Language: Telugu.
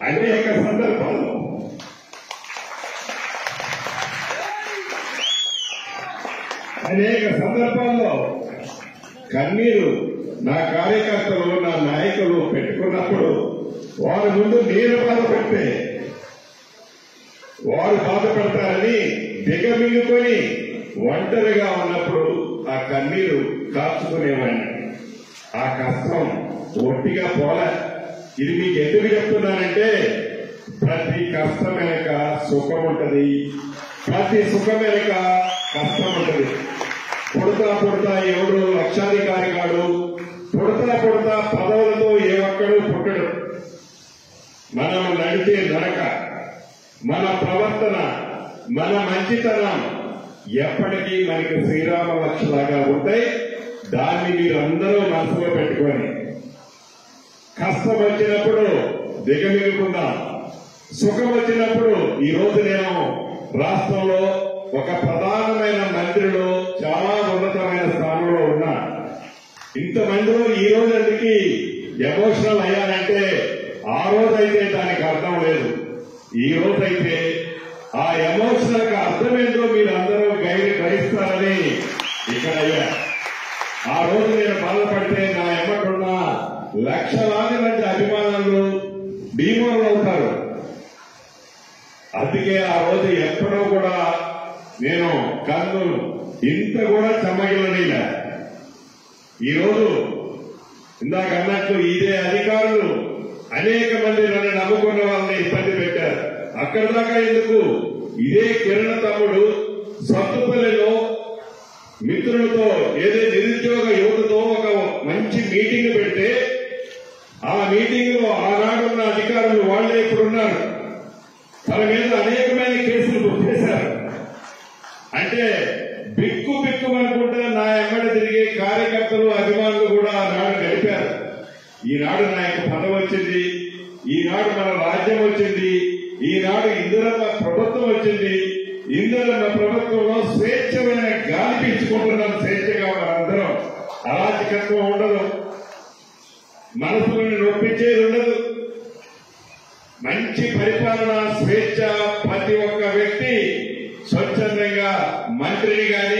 అనేక సందర్భాల్లో కన్నీరు నా కార్యకర్తలు నా నాయకులు పెట్టుకున్నప్పుడు వారి ముందు నేను బాధపడితే వారు బాధపడతారని దిగమింగుకొని ఒంటరిగా ఉన్నప్పుడు ఆ కన్నీరు కాచుకునేవాడిని. ఆ కష్టం ఒట్టిగా పోలే. ఇది మీకు ఎందుకు చెప్తున్నానంటే ప్రతి కష్టం వెనక సుఖం ఉంటది, ప్రతి సుఖం వెనక కష్టం ఉంటది. పుడతా ఎవడు లక్షాధికారి కాడు, పుడతా పదవులతో ఏ ఒక్కడు పుట్టడు. మనం నడిచే నడక, మన ప్రవర్తన, మన మంచితనం ఎప్పటికీ మనకి శ్రీరామ లక్ష్యలాగా ఉంటాయి. దాన్ని మీరందరూ మనసులో పెట్టుకొని కష్టం వచ్చినప్పుడు దిగమిగుకుందాం, సుఖం వచ్చినప్పుడు ఈ రోజు నేను రాష్ట్రంలో ఒక ప్రధానమైన మంత్రిలో చాలా ఉన్నతమైన స్థానంలో ఉన్నా. ఇంతమందిలో ఈ రోజు అందుకి ఎమోషనల్ అయ్యానంటే ఆ రోజైతే దానికి అర్థం లేదు. ఈ రోజైతే ఆ ఎమోషనల్ కి అర్థమేంటో మీరు అందరూ గ్రహిస్తారని ఇక్కడ అయ్యా. ఆ రోజు నేను బాధపడితే నా ఎమ్మటున్న లక్షలాది మంది అభిమానులు డిమోరల్ అవుతారు. అందుకే ఆ రోజు ఎప్పుడో కూడా నేను కన్ను ఇంత కూడా చెమ్మగిల్లనిలా. ఈరోజు ఇందాక అన్నట్టు ఇదే అధికారులు అనేక మంది నన్ను నమ్ముకున్న వాళ్ళని ఇబ్బంది పెట్టారు. అక్కడ దాకా ఎందుకు, ఇదే కిరణ్ తమ్ముడు సత్తుపల్లిలో మిత్రులతో ఏదో నిరుద్యోగ యువతతో ఒక మంచి మీటింగ్ పెడితే ఆ మీటింగ్ లో ఆనాడున్న అధికారులు వాళ్లే ఇప్పుడున్నారు. తన మీద అనేకమైన కేసులు బుక్ చేశారు. అంటే బిక్కు అనుకుంటే నా ఎమ్మడి తిరిగే కార్యకర్తలు అభిమానులు కూడా ఆనాడు గడిపారు. ఈనాడు నాకు పదవి వచ్చింది, ఈనాడు మన రాజ్యం వచ్చింది, ఈనాడు ఇందిరమ్మ ప్రభుత్వం వచ్చింది. ఇందిరమ్మ ప్రభుత్వంలో స్వేచ్ఛమైన గాలి పీల్చుకుంటున్నాం. స్వేచ్ఛగా మనందరం, అరాచకత్వం ఉండదు, మనసులను నొప్పించేది ఉండదు, మంచి పరిపాలన, స్వేచ్ఛ. ప్రతి ఒక్క వ్యక్తి స్వచ్ఛందంగా మంత్రిని గాని